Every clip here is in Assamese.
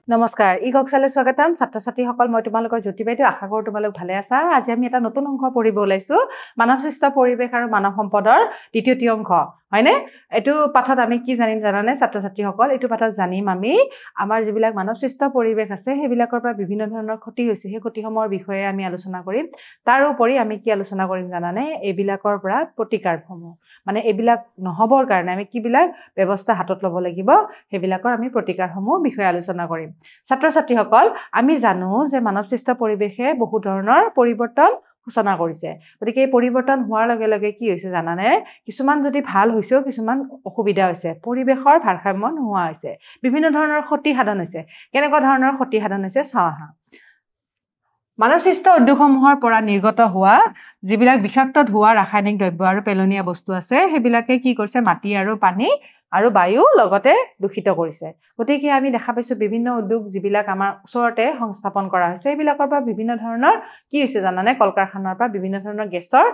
নমস্কাৰ ই কক্সালে স্বাগতম ছাত্ৰ-ছাত্ৰীসকল মই তোমালোকৰ জ্যোতি বাইদেউ আশা কৰোঁ তোমালোক ভালে আছা আজি আমি এটা নতুন অংক পঢ়িব ওলাইছো মানৱ সৃষ্ট পৰিৱেশ আৰু মানৱ সম্পদৰ দ্বিতীয়টি অংক হয়নে এটো পাঠত আমি কি জানিম জানানে ছাত্ৰ-ছাত্ৰীসকল এটো পাঠত জানিম আমি আমাৰ যিবিলাক মানৱ সৃষ্ট পৰিৱেশ আছে হেবিলাকৰ পৰা বিভিন্ন ধৰণৰ ক্ষতি হৈছে হে ক্ষতিসমূহৰ বিষয়ে আমি আলোচনা কৰিম তাৰ উপৰি আমি কি আলোচনা কৰিম জানানে এবিলাকৰ পৰা প্ৰতিকাৰসমূহ মানে এবিলাক নহবৰ কাৰণে আমি কি বিলাক ব্যৱস্থা হাতত ল'ব লাগিব হেবিলাকৰ আমি প্ৰতিকাৰসমূহ বিষয়ে আলোচনা কৰিম ছাত্ৰ-ছাত্ৰীসকল আমি জানো যে মানৱ সৃষ্ট পৰিৱেশে বহু ধৰণৰ পৰিৱৰ্তন সূচনা কৰিছে গতিকে এই পৰিৱৰ্তন হোৱাৰ লগে লগে কি হৈছে জানানে কিছুমান যদি ভাল হৈছেও কিছুমান অসুবিধা হৈছে পৰিৱেশৰ ভাৰসাম্য নোহোৱা হৈছে বিভিন্ন ধৰণৰ ক্ষতি সাধন হৈছে কেনেকুৱা ধৰণৰ ক্ষতি সাধন হৈছে চাওঁ আহা মানৱ সৃষ্ট উদ্যোগসমূহৰ পৰা নিৰ্গত হোৱা যিবিলাক বিষাক্ত ধোঁৱা ৰাসায়নিক দ্ৰব্য আৰু পেলনীয়া বস্তু আছে হেবিলাকে কি কৰিছে মাটি আৰু পানী আৰু বায়ু লগতে দূষিত কৰিছে গতিকে আমি দেখা পাইছো বিভিন্ন উদ্যোগ যিবিলাক আমাৰ ওচৰতে সংস্থাপন কৰা হৈছে এইবিলাকৰ পৰা বিভিন্ন ধৰণৰ কি হৈছে জানানে কলকাৰখানাৰ পৰা বিভিন্ন ধৰণৰ গেছৰ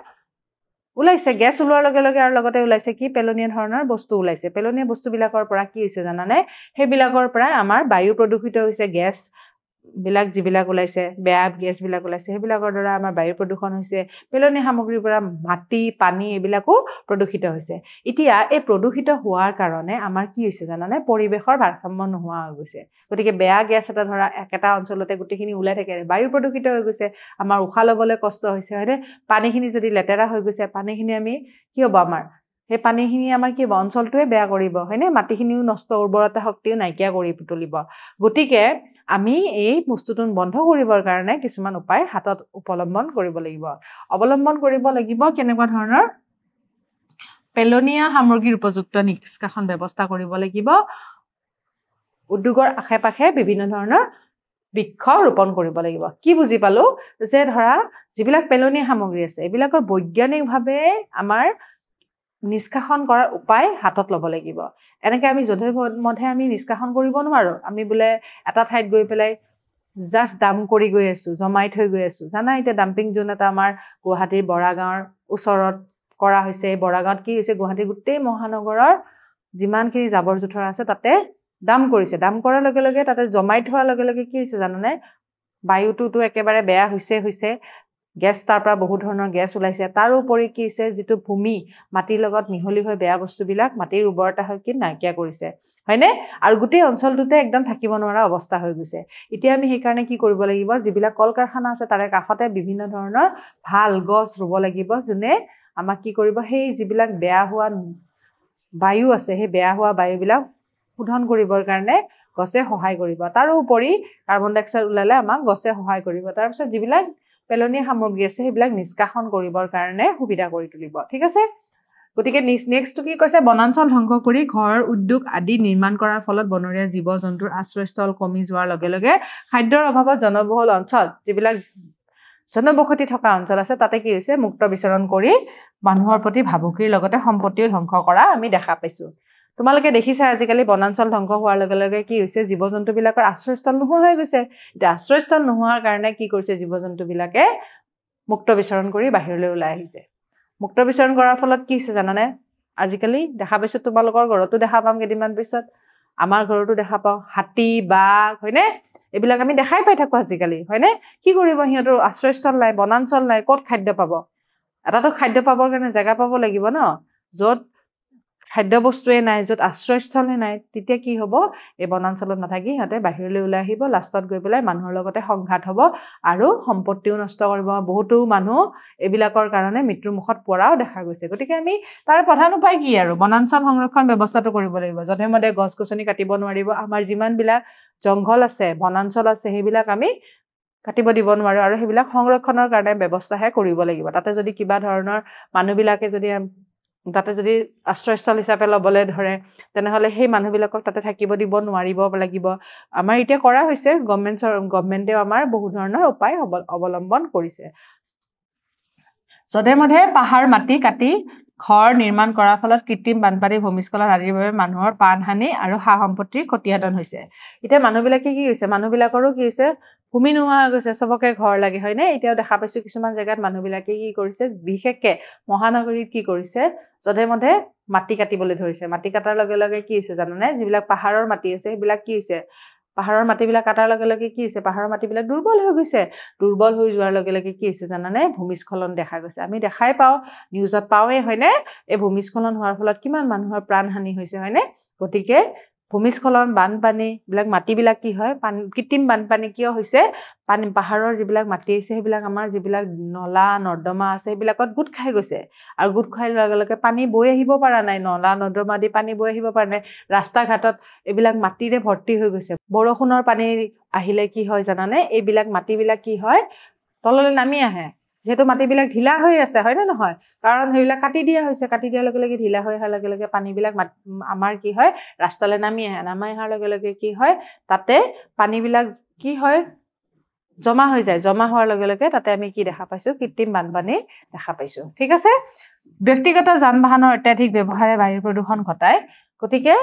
ওলাইছে গেছ ওলোৱাৰ লগে লগে আৰু লগতে ওলাইছে কি পেলনীয়া ধৰণৰ বস্তু ওলাইছে পেলনীয়া বস্তুবিলাকৰ পৰা কি হৈছে জানানে হেবিলাকৰ পৰা আমাৰ বায়ু প্ৰদূষিত হৈছে গেছ বিলাক যিবিলাক ওলাইছে বেয়া গেছ বিলাক ওলাইছে হেবিলাকৰ দ্বাৰা আমাৰ বায়ু প্ৰদূষণ হৈছে পেলনীয়া সামগ্ৰীৰ পৰা মাটি পানী এবিলাকো প্ৰদূষিত হৈছে এতিয়া এই প্ৰদূষিত হোৱাৰ কাৰণে আমাৰ কি হৈছে জানানে পৰিৱেশৰ ভাৰসাম্য নোহোৱা হৈ গৈছে গতিকে বেয়া গেছ এটা ধৰা একেটা অঞ্চলতে গুটিখিনি ওলাই থাকে বায়ু প্ৰদূষিত হৈ গৈছে আমাৰ উশাহ ল'বলৈ কষ্ট হৈছে হয়নে পানীখিনি যদি লেতেৰা হৈ গৈছে পানীখিনি আমি কি হ'ব আমাৰ হে পানীখিনি আমাৰ কি অঞ্চলটোৱে বেয়া কৰিব হয়নে মাটিখিনিও নষ্ট উৰ্বৰতা শক্তিও নাইকিয়া কৰি তুলিব গতিকে আমি এই বস্তুটোন বন্ধ কৰিবৰ কাৰণে কিছুমান উপায় হাতত অৱলম্বন কৰিব লাগিব কেনেকুৱা ধৰণৰ পেলনীয়া সামগ্ৰীৰ উপযুক্ত নিষ্কাশন ব্যৱস্থা কৰিব লাগিব উদ্যোগৰ আশে-পাশে বিভিন্ন ধৰণৰ বৃক্ষ ৰোপণ কৰিব লাগিব কি বুজি পালো যে ধৰা যিবিলাক পেলনীয়া সামগ্ৰী আছে এইবিলাকৰ বৈজ্ঞানিকভাৱে আমাৰ নিষ্কাশন কৰাৰ উপায় হাতত ল'ব লাগিব এনেকৈ আমি যধে মধে আমি নিষ্কাশন কৰিব নোৱাৰো আমি বোলে এটা ঠাইত গৈ পেলাই জাস্ট ডাম কৰি গৈ আছো জমাই থৈ গৈ আছো জানা এতিয়া ডাম্পিং জোন এটা আমাৰ গুৱাহাটীৰ বৰাগাঁৱৰ ওচৰত কৰা হৈছে বৰাগাঁৱত কি হৈছে গুৱাহাটীৰ গোটেই মহানগৰৰ যিমানখিনি জাবৰ জোথৰ আছে তাতে ডাম কৰিছে ডাম কৰাৰ লগে লগে তাতে জমাই থোৱাৰ লগে লগে কি হৈছে জানানে বায়ুটো একেবাৰে বেয়া হৈছে গেছ তাৰ পৰা বহু ধৰণৰ গেছ ওলাইছে তাৰ উপৰি কি হৈছে যেটো ভূমি মাটিৰ লগত মিহলি হৈ বেয়া বস্তুবিলাক মাটিৰ উৰ্বৰতা শক্তি নাইকিয়া কৰিছে হয়নে আৰু গোটেই অঞ্চলটোতে একদম থাকিব নোৱাৰা অৱস্থা হৈ গৈছে এতিয়া আমি সেই কাৰণে কি কৰিব লাগিব যিবিলাক কলকাৰখানা আছে তাৰে কাষতে বিভিন্ন ধৰণৰ ভাল গছ ৰুব লাগিব যোনে আমাক কি কৰিব সেই যিবিলাক বেয়া হোৱা বায়ু আছে সেই বেয়া হোৱা বায়ুবিলাক শোধন কৰিবৰ কাৰণে গছে সহায় কৰিব তাৰ উপৰি কাৰ্বন ডাই অক্সাইড ওলালে আমাক গছে সহায় কৰিব তাৰ পিছত যিবিলাক পেলনীয়া সামগ্ৰী আছে সেইবিলাক নিষ্কাশন কৰিবৰ কাৰণে সুবিধা কৰি তুলিব ঠিক আছে গতিকে নেক্সট কি কৈছে বনাঞ্চল ধ্বংস কৰি ঘৰ উদ্যোগ আদি নিৰ্মাণ কৰাৰ ফলত বনৰীয়া জীৱ-জন্তুৰ আশ্ৰয়স্থল কমি যোৱাৰ লগে লগে খাদ্যৰ অভাৱত জনবহুল অঞ্চল যিবিলাক জনবসতি থকা অঞ্চল আছে তাতে কি হৈছে মুক্ত বিচৰণ কৰি মানুহৰ প্ৰতি ভাবুকিৰ লগতে সম্পত্তিও ধ্বংস কৰা আমি দেখা পাইছো তোমালোকে দেখিছা আজিকালি বনাঞ্চল ধ্বংস হোৱাৰ লগে লগে কি হৈছে জীৱ-জন্তুবিলাকৰ আশ্ৰয়স্থল নোহোৱা হৈ গৈছে এটা আশ্ৰয়স্থল নোহোৱাৰ কাৰণে কি কৰিছে জীৱ-জন্তুবিলাকে মুক্ত বিচৰণ কৰি বাহিৰলৈ ওলাই আহিছে মুক্ত বিচৰণ কৰাৰ ফলত কি হৈছে জানানে আজিকালি দেখা পাইছো তোমালোকৰ ঘৰতো দেখা পাম কেইদিনমান পিছত আমাৰ ঘৰতো দেখা পাওঁ হাতী বাঘ হয়নে এইবিলাক আমি দেখাই পাই থাকো আজিকালি হয়নে কি কৰিব সিহঁতৰ আশ্ৰয়স্থল নাই বনাঞ্চল নাই ক'ত খাদ্য পাব এটাতো খাদ্য পাবৰ কাৰণে জায়গা পাব লাগিব ন য'ত খাদ্য বস্তুৱে নাই য'ত আশ্ৰয়স্থলে নাই তেতিয়া কি হ'ব এই বনাঞ্চলত নাথাকি সিহঁতে বাহিৰলৈ ওলাই আহিব লাষ্টত গৈ পেলাই মানুহৰ লগতে সংঘাত হ'ব আৰু সম্পত্তিও নষ্ট কৰিব বহুতো মানুহ এইবিলাকৰ কাৰণে মৃত্যুৰ মুখত পৰাও দেখা গৈছে গতিকে আমি তাৰ প্ৰধান উপায় কি আৰু বনাঞ্চল সংৰক্ষণ ব্যৱস্থাটো কৰিব লাগিব যধে মধে গছ-গছনি কাটিব নোৱাৰিব আমাৰ যিমানবিলাক জংঘল আছে বনাঞ্চল আছে সেইবিলাক আমি কাটিব দিব নোৱাৰো আৰু সেইবিলাক সংৰক্ষণৰ কাৰণে ব্যৱস্থাহে কৰিব লাগিব তাতে যদি কিবা ধৰণৰ মানুহবিলাকে যদি আশ্ৰয়স্থল হিচাপে ল'বলৈ ধৰে তেনেহলে সেই মানুহবিলাকক তাতে থাকিব দিব নোৱাৰিব লাগিব আমাৰ এতিয়া কৰা হৈছে গভৰ্ণমেণ্টেও আমাৰ বহু ধৰণৰ উপায় অৱলম্বন কৰিছে যধে মধে পাহাৰ মাটি কাটি ঘৰ নিৰ্মাণ কৰাৰ ফলত কৃত্ৰিম বানপানী ভূমিস্খলন আদিৰ বাবে মানুহৰ প্ৰাণহানি আৰু সা-সম্পত্তিৰ ক্ষতিসাধন হৈছে এতিয়া মানুহবিলাকে কি হৈছে মানুহবিলাকৰো কি হৈছে ভূমি নোহোৱা হৈ গৈছে সবকে ঘৰ লাগে হয়নে এতিয়াও দেখা পাইছো কিছুমান জায়গাত মানুহবিলাকে কি কৰিছে বিশেষকে মহানগৰীত কি কৰিছে যধে মধে মাটি কাটিবলৈ ধৰিছে মাটি কাটাৰ লগে লগে কি হৈছে জানানে যিবিলাক পাহাৰৰ মাটি আছে সেইবিলাক কি হৈছে পাহাৰৰ মাটিবিলাক কাটাৰ লগে লগে কি হৈছে পাহাৰৰ মাটিবিলাক দুৰ্বল হৈ গৈছে দুৰ্বল হৈ যোৱাৰ লগে লগে কি হৈছে জানানে ভূমিস্খলন দেখা গৈছে আমি দেখাই পাওঁ নিউজত পাওঁৱে হয়নে এই ভূমিস্খলন হোৱাৰ ফলত কিমান মানুহৰ প্ৰাণহানি হৈছে হয়নে গতিকে ভূমিস্খলন বানপানী বিলাক মাটিবিলাক কি হয় কৃত্ৰিম বানপানী কিয় হৈছে পানী পাহাৰৰ যিবিলাক মাটি আছে সেইবিলাক আমাৰ যিবিলাক নলা নৰ্দমা আছে সেইবিলাকত গোট খাই গৈছে আৰু গোট খাই লগে লগে পানী বৈ আহিব পৰা নাই নলা নৰ্দমা দি পানী বৈ আহিব পৰা নাই ৰাস্তা ঘাটত এইবিলাক মাটিৰে ভৰ্তি হৈ গৈছে বৰষুণৰ পানী আহিলে কি হয় জানানে এইবিলাক মাটিবিলাক কি হয় তললৈ নামি আহে যেহেতু মাটিবিলাক ঢিলা হৈ আছে হয় নে নহয় কাৰণ সেইবিলাক কাটি দিয়া হৈছে কাটি দিয়াৰ লগে লগে ঢিলা হৈ অহাৰ লগে লগে পানীবিলাক আমাৰ কি হয় ৰাস্তালৈ নামি আহে নামি অহাৰ লগে লগে কি হয় তাতে পানীবিলাক কি হয় জমা হৈ যায় জমা হোৱাৰ লগে লগে তাতে আমি কি দেখা পাইছো কৃত্ৰিম বানপানী দেখা পাইছো ঠিক আছে ব্যক্তিগত যান বাহনৰ অত্যাধিক ব্যৱহাৰে বায়ু প্ৰদূষণ ঘটায় গতিকে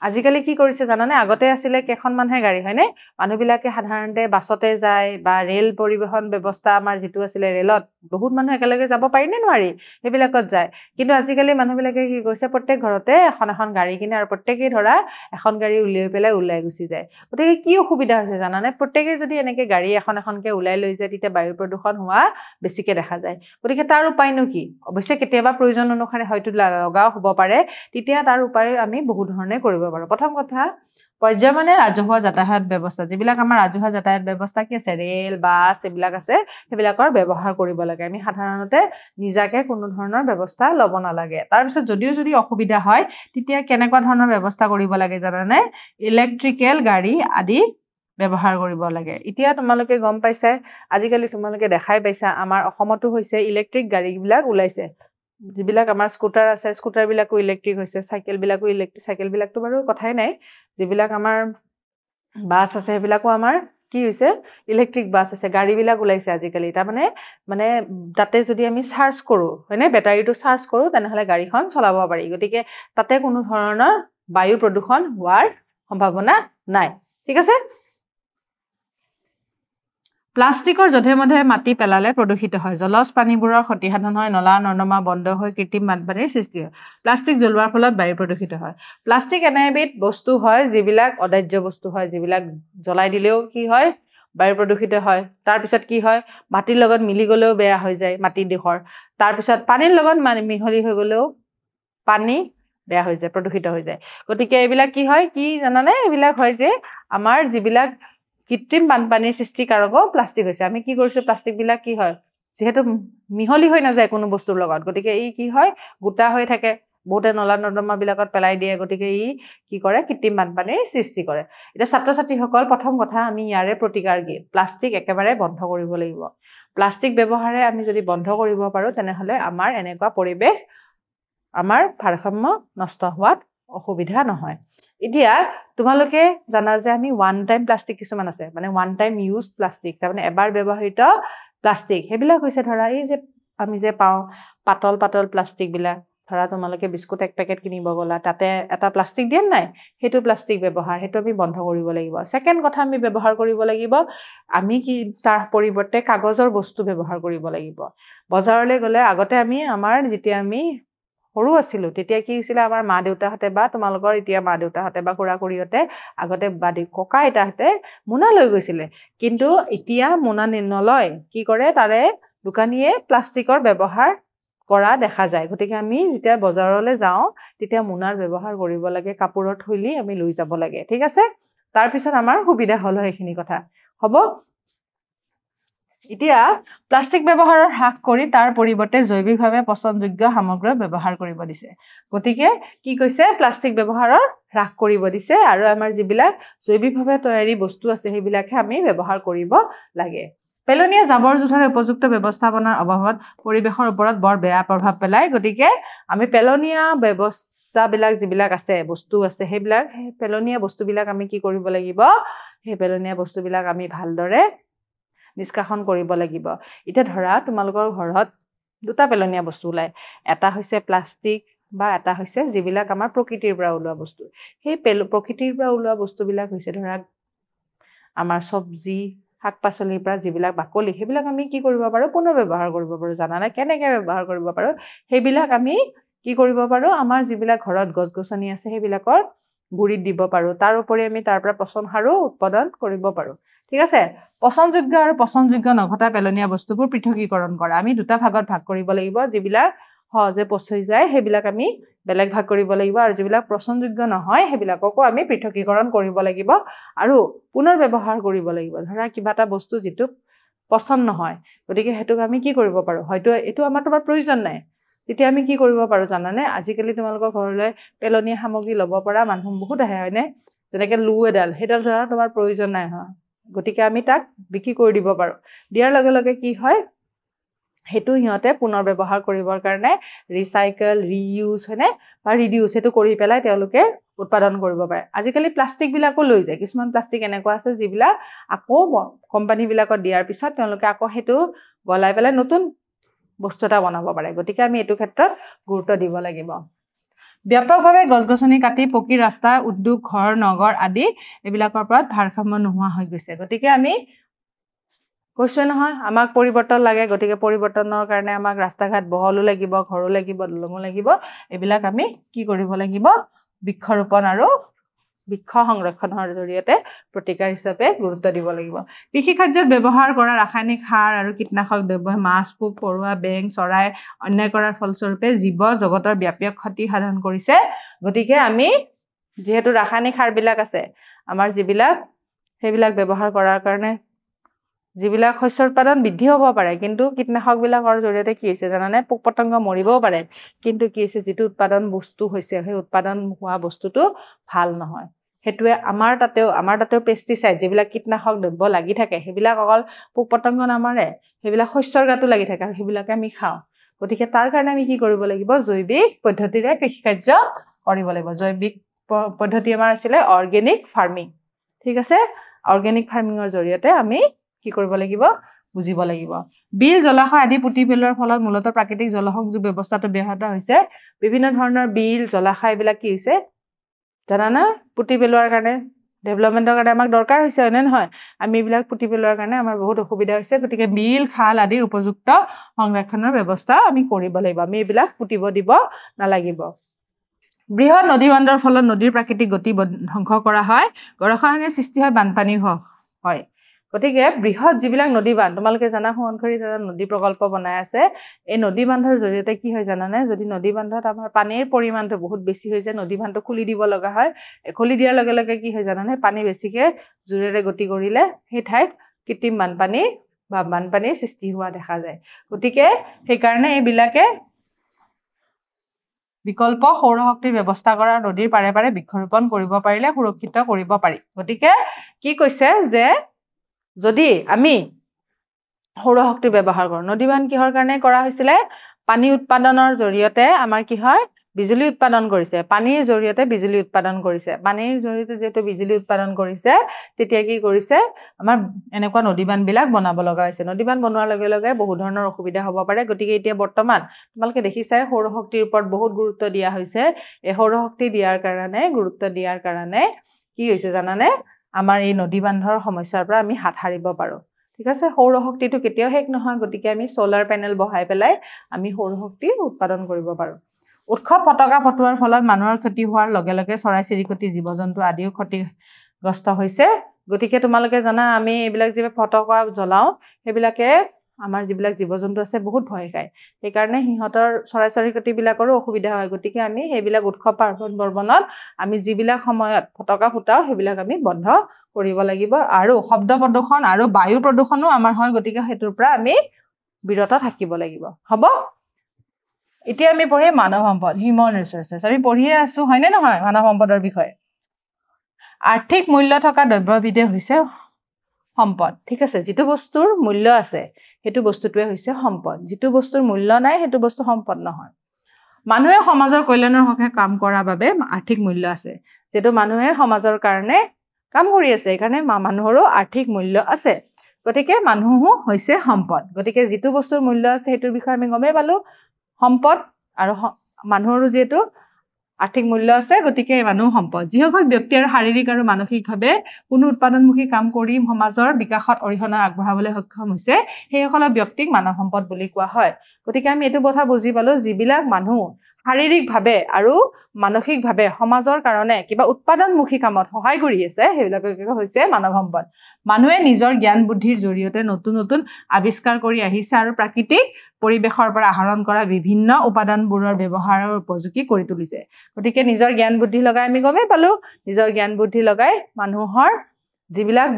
আজিকালি কি কৰিছে জানানে আগতে আছিলে কেইখনমানহে গাড়ী হয়নে মানুহবিলাকে সাধাৰণতে বাছতে যায় বা ৰেল পৰিবহণ ব্যৱস্থা আমাৰ যিটো আছিলে ৰেলত বহুত মানুহ একেলগে যাব পাৰি নে নোৱাৰি সেইবিলাকত যায় কিন্তু আজিকালি মানুহবিলাকে কি কৰিছে প্ৰত্যেক ঘৰতে এখন এখন গাড়ী কিনে আৰু প্ৰত্যেকেই ধৰা এখন গাড়ী উলিয়াই পেলাই ওলাই গুচি যায় গতিকে কি অসুবিধা হৈছে জানানে প্ৰত্যেকে যদি এনেকে গাড়ী এখন এখনকে ওলাই লৈ যায় তেতিয়া বায়ু প্ৰদূষণ হোৱা বেছিকে দেখা যায় গতিকে তাৰ উপায়নো কি অৱশ্যে কেতিয়াবা প্ৰয়োজন অনুসাৰে হয়তো লগাও হ'ব পাৰে তেতিয়া তাৰ উপায় আমি বহু ধৰণে কৰিব পাৰো প্ৰথম কথা পৰ্যায়মানে ৰাজহুৱা যাতায়াত ব্যৱস্থা যিবিলাক আমাৰ ৰাজহুৱা যাতায়াত ব্যৱস্থা কি আছে ৰেল বাছ এইবিলাক আছে সেইবিলাকৰ ব্যৱহাৰ কৰিব লাগে আমি সাধাৰণতে নিজাকে কোনো ধৰণৰ ব্যৱস্থা ল'ব নালাগে তাৰপিছত যদিও যদি অসুবিধা হয় তেতিয়া কেনেকুৱা ধৰণৰ ব্যৱস্থা কৰিব লাগে জানানে ইলেক্ট্ৰিকেল গাড়ী আদি ব্যৱহাৰ কৰিব লাগে এতিয়া তোমালোকে গম পাইছা আজিকালি তোমালোকে দেখাই পাইছা আমাৰ অসমতো হৈছে ইলেক্ট্ৰিক গাড়ীবিলাক ওলাইছে যিবিলাক আমাৰ স্কুটাৰ আছে স্কুটাৰবিলাকো ইলেক্ট্ৰিক হৈছে চাইকেলবিলাকো ইলেক্ট্ৰিক চাইকেলবিলাকতো বাৰু কথাই নাই যিবিলাক আমাৰ বাছ আছে সেইবিলাকো আমাৰ কি হৈছে ইলেক্ট্ৰিক বাছ আছে গাড়ীবিলাক ওলাইছে আজিকালি তাৰমানে মানে তাতে যদি আমি চাৰ্জ কৰোঁ হয়নে বেটাৰীটো চাৰ্জ কৰোঁ তেনেহ'লে গাড়ীখন চলাব পাৰি গতিকে তাতে কোনো ধৰণৰ বায়ু প্ৰদূষণ হোৱাৰ সম্ভাৱনা নাই ঠিক আছে প্লাষ্টিকৰ যধে মধে মাটি পেলালে প্ৰদূষিত হয় জলজ প্ৰাণীবোৰৰ ক্ষতিসাধন হয় নলা নৰ্দমা বন্ধ হৈ কৃত্ৰিম বানপানীৰ সৃষ্টি হয় প্লাষ্টিক জ্বলোৱাৰ ফলত বায়ু প্ৰদূষিত হয় প্লাষ্টিক এনে এবিধ বস্তু হয় যিবিলাক অদাহ্য বস্তু হয় যিবিলাক জ্বলাই দিলেও কি হয় বায়ু প্ৰদূষিত হয় তাৰপিছত কি হয় মাটিৰ লগত মিলি গ'লেও বেয়া হৈ যায় মাটিৰ দিশৰ তাৰপিছত পানীৰ লগত মিহলি হৈ গ'লেও পানী বেয়া হৈ যায় প্ৰদূষিত হৈ যায় গতিকে এইবিলাক কি হয় কি জানানে এইবিলাক হয় যে আমাৰ যিবিলাক কৃত্ৰিম বানপানীৰ সৃষ্টিকাৰকো প্লাষ্টিক হৈছে আমি কি কৰিছো প্লাষ্টিকবিলাক কি হয় যেহেতু মিহলি হৈ নাযায় কোনো বস্তুৰ লগত গতিকে ই কি হয় গোটা হৈ থাকে বহুতে নলা নৰ্দমাবিলাকত পেলাই দিয়ে গতিকে ই কি কৰে কৃত্ৰিম বানপানীৰ সৃষ্টি কৰে এতিয়া ছাত্ৰ ছাত্ৰীসকল প্ৰথম কথা আমি ইয়াৰে প্ৰতিকাৰ কি প্লাষ্টিক একেবাৰে বন্ধ কৰিব লাগিব প্লাষ্টিক ব্যৱহাৰে আমি যদি বন্ধ কৰিব পাৰোঁ তেনেহ'লে আমাৰ এনেকুৱা পৰিৱেশ আমাৰ ভাৰসাম্য নষ্ট হোৱাত অসুবিধা নহয় এতিয়া তোমালোকে জানা যে আমি ওৱান টাইম প্লাষ্টিক কিছুমান আছে মানে ওৱান টাইম ইউজ প্লাষ্টিক তাৰমানে এবাৰ ব্যৱহৃত প্লাষ্টিক সেইবিলাক হৈছে ধৰা এই যে আমি যে পাওঁ পাতল পাতল প্লাষ্টিকবিলাক ধৰা তোমালোকে বিস্কুট এক পেকেট কিনিব গ'লা তাতে এটা প্লাষ্টিক দিয়ে নাই সেইটো প্লাষ্টিক ব্যৱহাৰ সেইটো আমি বন্ধ কৰিব লাগিব ছেকেণ্ড কথা আমি ব্যৱহাৰ কৰিব লাগিব আমি কি তাৰ পৰিৱৰ্তে কাগজৰ বস্তু ব্যৱহাৰ কৰিব লাগিব বজাৰলৈ গ'লে আগতে আমাৰ যেতিয়া আমি সৰু আছিলোঁ তেতিয়া কি হৈছিলে আমাৰ মা দেউতাহঁতে বা তোমালোকৰ এতিয়া মা দেউতাহঁতে বা খুৰা খুৰীহঁতে আগতে বা ককা আইতাহঁতে মোনা লৈ গৈছিলে কিন্তু এতিয়া মোনা নলয় কি কৰে তাৰে দোকানীয়ে প্লাষ্টিকৰ ব্যৱহাৰ কৰা দেখা যায় গতিকে আমি যেতিয়া বজাৰলৈ যাওঁ তেতিয়া মোনাৰ ব্যৱহাৰ কৰিব লাগে কাপোৰত থৈলি আমি লৈ যাব লাগে ঠিক আছে তাৰপিছত আমাৰ সুবিধা হ'ল সেইখিনি কথা হ'ব এতিয়া প্লাষ্টিক ব্যৱহাৰ হ্ৰাস কৰি তাৰ পৰিৱৰ্তে জৈৱিকভাৱে পচনযোগ্য সামগ্ৰী ব্যৱহাৰ কৰিব দিছে গতিকে কি কৈছে প্লাষ্টিক ব্যৱহাৰৰ হ্ৰাস কৰিব দিছে আৰু আমাৰ যিবিলাক জৈৱিকভাৱে তৈয়াৰী বস্তু আছে সেইবিলাকহে আমি ব্যৱহাৰ কৰিব লাগে পেলনীয়া জাবৰ জোথৰ উপযুক্ত ব্যৱস্থাপনাৰ অভাৱত পৰিৱেশৰ ওপৰত বৰ বেয়া প্ৰভাৱ পেলায় গতিকে আমি পেলনীয়া ব্যৱস্থাবিলাক যিবিলাক আছে বস্তু আছে সেইবিলাক পেলনীয়া বস্তুবিলাক আমি কি কৰিব লাগিব সেই পেলনীয়া বস্তুবিলাক আমি ভালদৰে নিষ্কাশন কৰিব লাগিব এতিয়া ধৰা তোমালোকৰ ঘৰত দুটা পেলনীয়া বস্তু ওলায় এটা হৈছে প্লাষ্টিক বা এটা হৈছে যিবিলাক আমাৰ প্ৰকৃতিৰ পৰা ওলোৱা বস্তু সেই প্ৰকৃতিৰ পৰা ওলোৱা বস্তুবিলাক হৈছে ধৰা আমাৰ চব্জি শাক পাচলিৰ পৰা যিবিলাক বাকলি সেইবিলাক আমি কি কৰিব পাৰোঁ পুনৰ ব্যৱহাৰ কৰিব পাৰোঁ জানানে কেনেকৈ ব্যৱহাৰ কৰিব পাৰোঁ সেইবিলাক আমি কি কৰিব পাৰোঁ আমাৰ যিবিলাক ঘৰত গছ গছনি আছে সেইবিলাকৰ গুড়িত দিব পাৰো তাৰ উপৰি আমি তাৰ পৰা পচন সাৰো উৎপাদন কৰিব পাৰো ঠিক আছে পচনযোগ্য আৰু পচনযোগ্য নঘটা পেলনীয়া বস্তুবোৰ পৃথকীকৰণ কৰা আমি দুটা ভাগত ভাগ কৰিব লাগিব যিবিলাক সহজে পচি যায় সেইবিলাক আমি বেলেগ ভাগ কৰিব লাগিব আৰু যিবিলাক পচনযোগ্য নহয় সেইবিলাককো আমি পৃথকীকৰণ কৰিব লাগিব আৰু পুনৰ ব্যৱহাৰ কৰিব লাগিব ধৰা কিবা এটা বস্তু যেটো পচন নহয় গতিকে হেতুক আমি কি কৰিব পাৰো হয়তো এটো আমাৰ তোমাৰ প্ৰয়োজন নাই তেতিয়া আমি কি কৰিব পাৰো জানানে আজিকালি তোমালোকৰ ঘৰলৈ পেলনীয়া সামগ্ৰী লব পৰা মানুহ বহুত আহে হয়নে যেনেকৈ লু এডাল হেডাল ধৰা তোমাৰ প্ৰয়োজন নাই হয় গতিকে আমি তাক বিক্ৰী কৰি দিব পাৰো দিয়াৰ লগে লগে কি হয় হেতু হিয়তে পুনৰ ব্যৱহাৰ কৰিবৰ কাৰণে ৰিসাইকেল ৰিইউজ হয়নে বা ৰিডিউস হেতু কৰি পেলাই তেওঁলোকে উৎপাদন কৰিব পাৰে আজিকালি প্লাষ্টিক বিলাকো লৈ যায় কিছুমান প্লাষ্টিক এনেকুৱা আছে যিবিলাক আকৌ কোম্পানী বিলাকত দিয়াৰ পিছত তেওঁলোকে আকৌ হেতু গলাই পেলাই নতুন বস্তু এটা বনাব পাৰে গতিকে আমি এটো ক্ষেত্ৰত গুৰুত্ব দিব লাগিব ব্যাপকভাৱে গছগছনি কাটি পকি ৰাস্তা উদ্যোগ ঘৰ নগৰ আদি এবিলাকৰ পৰা ভাৰসাম্য নোহোৱা হৈ গৈছে গতিকে আমি কৈছো নহয় আমাক পৰিৱৰ্তন লাগে গতিকে পৰিৱৰ্তনৰ কাৰণে আমাক ৰাস্তা ঘাট বহলো লাগিব ঘৰো লাগিব দলঙো লাগিব এবিলাক আমি কি কৰিব লাগিব বৃক্ষৰোপণ আৰু বৃক্ষ সংৰক্ষণৰ জৰিয়তে প্ৰতিকাৰ হিচাপে গুৰুত্ব দিব লাগিব কৃষি কাৰ্যত ব্যৱহাৰ কৰা ৰাসায়নিক সাৰ আৰু কীটনাশক দ্ৰব্য মাছ পোক পৰুৱা বেং চৰাই অন্যায় কৰাৰ ফলস্বৰূপে জীৱ জগতৰ ব্যাপক ক্ষতি সাধন কৰিছে গতিকে আমি যেহেতু ৰাসায়নিক সাৰ বিলাক আছে আমাৰ যিবিলাক সেইবিলাক ব্যৱহাৰ কৰাৰ কাৰণে যিবিলাক শস্যৰ উৎপাদন বৃদ্ধি হ'ব পাৰে কিন্তু কীটনাশক বিলাকৰ জৰিয়তে কি হৈছে জানানে পোক পতংগ মৰিবও পাৰে কিন্তু কি হৈছে যেটো উৎপাদন বস্তু হৈছে সেই উৎপাদন হোৱা বস্তুটো ভাল নহয় হেতুৱে আমাৰ তাতেও পেষ্টিসাইড যিবিলাক কীটনাশক দ্ৰব্য লাগি থাকে সেইবিলাক অকল পোক পতংগ নামাৰে সেইবিলাক শস্যৰ গাতো লাগি থাকে আৰু সেইবিলাকে আমি খাওঁ গতিকে তাৰ কাৰণে আমি কি কৰিব লাগিব জৈৱিক পদ্ধতিৰে কৃষি কাৰ্য কৰিব লাগিব জৈৱিক পদ্ধতি আমাৰ আছিলে অৰ্গেনিক ফাৰ্মিং ঠিক আছে অৰ্গেনিক ফাৰ্মিংৰ জৰিয়তে আমি কি কৰিব লাগিব বুজিব লাগিব বিল জলাশয় আদি পুতি পেলোৱাৰ ফলত মূলত প্ৰাকৃতিক জলসংযোগ ব্যৱস্থাটো ব্যাহত হৈছে বিভিন্ন ধৰণৰ বিল জলাশয় বিলাক কি হৈছে জানানা পুতি পেলোৱাৰ কাৰণে ডেভেলপমেন্টৰ কাৰণে আমাক দৰকাৰ হৈছে হয়নে নহয় আমি এইবিলাক পুতি পেলোৱাৰ কাৰণে আমাৰ বহুত অসুবিধা হৈছে গতিকে বিল খাল আদিৰ উপযুক্ত সংৰক্ষণৰ ব্যৱস্থা আমি কৰিব লাগিব আমি এইবিলাক পুতিব দিব নালাগিব বৃহৎ নদী বান্ধৰ ফলত নদীৰ প্ৰাকৃতিক গতি ধ্বংস কৰা হয় গৰাখহনীয়াৰ সৃষ্টি হয় বানপানী হয় গতিকে বৃহৎ যিবিলাক নদী বান্ধ তোমালোকে জানা সোৱণখৰিত এটা নদী প্ৰকল্প বনাই আছে এই নদী বান্ধৰ জৰিয়তে কি হয় জানানে যদি নদী বান্ধত আমাৰ পানীৰ পৰিমাণটো বহুত বেছি হৈ যায় নদী বান্ধটো খুলি দিব লগা হয় খুলি দিয়াৰ লগে লগে কি হয় জানানে পানী বেছিকে জোৰেৰে গতি কৰিলে সেই ঠাইত কৃত্ৰিম বানপানীৰ সৃষ্টি হোৱা দেখা যায় গতিকে সেই কাৰণে এইবিলাকে বিকল্প সৌৰ শক্তিৰ ব্যৱস্থা কৰা নদীৰ পাৰে পাৰে বৃক্ষৰোপণ কৰিব পাৰিলে সুৰক্ষিত কৰিব পাৰি গতিকে কি কৈছে যে যদি আমি সৌৰ শক্তি ব্যৱহাৰ কৰো নদী বান্ধ কিহৰ কাৰণে কৰা হৈছিল পানী উৎপাদনৰ জৰিয়তে আমাৰ কি হয় বিজুলী উৎপাদন কৰিছে পানীৰ জৰিয়তে বিজুলী উৎপাদন কৰিছে পানীৰ জৰিয়তে যেটো বিজুলী উৎপাদন কৰিছে তেতিয়া কি কৰিছে আমাৰ এনেকুৱা নদী বান্ধ বিলাক বনাব লগা হৈছে নদী বান্ধ বনোৱাৰ লগে লগে বহু ধৰণৰ অসুবিধা হ'ব পাৰে গতিকে এতিয়া বৰ্তমান তোমালোকে দেখিছাই সৌৰ শক্তিৰ ওপৰত বহুত গুৰুত্ব দিয়া হৈছে এই সৌৰ শক্তি গুৰুত্ব দিয়াৰ কাৰণে কি হৈছে জানানে আমাৰ এই নদী বান্ধৰ সমস্যাৰ পৰা আমি হাত হাৰিব পাৰো ঠিক আছে সৌৰ শক্তিটো কেতিয়াও শেষ নহয় গতিকে আমি সোলাৰ প্যানেল বহাই পেলাই আমি সৌৰ শক্তি উৎপাদন কৰিব পাৰো উৎসৱ ফটকা ফটোৱাৰ ফলত মানুহৰ ক্ষতি হোৱাৰ লগে লগে চৰাই চিৰিকটি জীৱ-জন্তু আদিও ক্ষতিগ্ৰস্ত হৈছে গতিকে তোমালোকে জানা আমি এইবিলাক যে ফটকা জ্বলাও সেইবিলাকে আমাৰ যিবিলাক জীৱ-জন্তু আছে বহুত ভয় খায় সেই কাৰণে হিহঁতৰ চৰাই চিৰিকটি বিলাকৰো অসুবিধা হয় গতিকে আমি সেইবিলাক উৎসৱ পাৰ্বণ বৰ্বনত আমি যিবিলাক সময়ত ফটকা ফুটাও সেইবিলাক আমি বন্ধ কৰিব লাগিব আৰু শব্দ প্ৰদূষণ আৰু বায়ু প্ৰদূষণো আমাৰ হয় গতিকে হেতুৰ পৰা আমি বিৰত থাকিব লাগিব হ'ব এতিয়া আমি পঢ়ি মানৱ সম্পদ হিউম্যান ৰিসোৰ্সেস আমি পঢ়িয়ে আছো হয়নে নহয় মানৱ সম্পদৰ বিষয়ে আৰ্থিক মূল্য থকা দ্ৰব্যবিধে হৈছে সম্পদ ঠিক আছে যেটো বস্তুৰ মূল্য আছে হেতু বস্তুটোৱে হৈছে সম্পদ যেটো বস্তুৰ মূল্য নাই হেতু বস্তু সম্পদ নহয় মানুহে সমাজৰ কল্যাণৰ হকে কাম কৰাৰ বাবে আৰ্থিক মূল্য আছে যেটো মানুহে সমাজৰ কাৰণে কাম কৰি আছে এইকাৰণে মানুহৰো আৰ্থিক মূল্য আছে গতিকে মানুহও হৈছে সম্পদ গতিকে যেটো বস্তুৰ মূল্য আছে হেতুৰ বিষয়ে আমি গমে পালো সম্পদ আৰু মানুহৰো যেটো আৰ্থিক মূল্য আছে গতিকে মানুহ সম্পদ যিসকল ব্যক্তি আৰু শাৰীৰিক আৰু মানসিকভাৱে কোনো উৎপাদনমুখী কাম কৰি সমাজৰ বিকাশত অৰিহণা আগবঢ়াবলৈ সক্ষম হৈছে সেইসকল ব্যক্তিক মানৱ সম্পদ বুলি কোৱা হয় গতিকে আমি এটো কথা বুজি পালো যিবিলাক মানুহ শাৰীৰিকভাৱে আৰু মানসিকভাৱে সমাজৰ কাৰণে কিবা উৎপাদনমুখী কামত সহায় কৰি আছে সেইবিলাককে হৈছে মানৱ সম্পদ মানুহে নিজৰ জ্ঞান বুদ্ধিৰ জৰিয়তে নতুন নতুন আৱিষ্কাৰ কৰি আহিছে আৰু প্ৰাকৃতিক পৰিৱেশৰ পৰা আহৰণ কৰা বিভিন্ন উপাদানবোৰৰ ব্যৱহাৰৰ উপযোগী কৰি তুলিছে গতিকে নিজৰ জ্ঞান বুদ্ধি লগাই আমি গমেই পালো নিজৰ জ্ঞান বুদ্ধি লগাই মানুহৰ যিবিলাক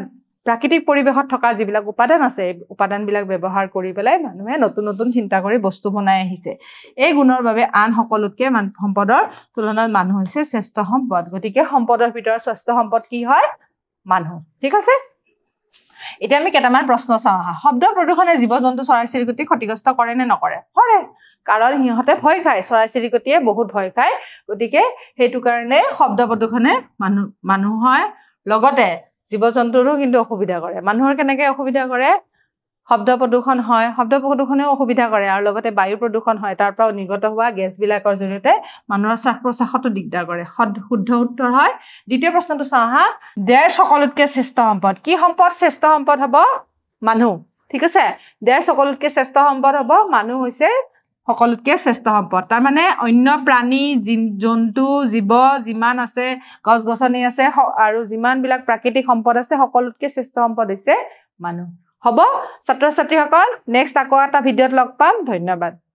প্ৰাকৃতিক পৰিৱেশত থকা যিবিলাক উপাদান আছে উপাদানবিলাক ব্যৱহাৰ কৰি পেলাই মানুহে নতুন নতুন চিন্তা কৰি বস্তু বনাই আহিছে এই গুণৰ বাবে আন সকলোতকৈ সম্পদৰ তুলনাত মানুহ হৈছে শ্ৰেষ্ঠ সম্পদ গতিকে সম্পদৰ ভিতৰত শ্ৰেষ্ঠ সম্পদ কি হয় মানুহ ঠিক আছে এতিয়া আমি কেইটামান প্ৰশ্ন চাওঁ আহা শব্দ প্ৰদূষণে জীৱ-জন্তু চৰাই-চিৰিকটি ক্ষতিগ্ৰস্ত কৰে নে নকৰে কৰে কাৰণ সিহঁতে ভয় খায় চৰাই-চিৰিকটিয়ে বহুত ভয় খায় গতিকে সেইটো কাৰণে শব্দ প্ৰদূষণে মানুহৰ লগতে জীৱ-জন্তুৰো কিন্তু অসুবিধা কৰে মানুহৰ কেনেকৈ অসুবিধা কৰে শব্দ প্ৰদূষণ হয় শব্দ প্ৰদূষণেও অসুবিধা কৰে আৰু লগতে বায়ু প্ৰদূষণ হয় তাৰ পৰা নিৰ্গত হোৱা গেছবিলাকৰ জৰিয়তে মানুহৰ শ্বাস-প্ৰশ্বাসতো দিগদাৰ কৰে শুদ্ধ উত্তৰ হয় দ্বিতীয় প্ৰশ্নটো চাওঁ হা দেশ সকলোতকৈ শ্ৰেষ্ঠ সম্পদ কি সম্পদ শ্ৰেষ্ঠ সম্পদ হ'ব মানুহ ঠিক আছে দেশ সকলোতকৈ শ্ৰেষ্ঠ সম্পদ হ'ব মানুহ হৈছে সকলোতকৈ শ্ৰেষ্ঠ সম্পদ তাৰ মানে অন্য প্ৰাণী জন্তু জীৱ যিমান আছে গছ-গছনি আছে আৰু যিমানবিলাক প্ৰাকৃতিক সম্পদ আছে সকলোতকৈ শ্ৰেষ্ঠ সম্পদ হৈছে মানুহ হ'ব ছাত্ৰ-ছাত্ৰীসকল নেক্সট আকৌ এটা ভিডিঅ'ত লগ পাম ধন্যবাদ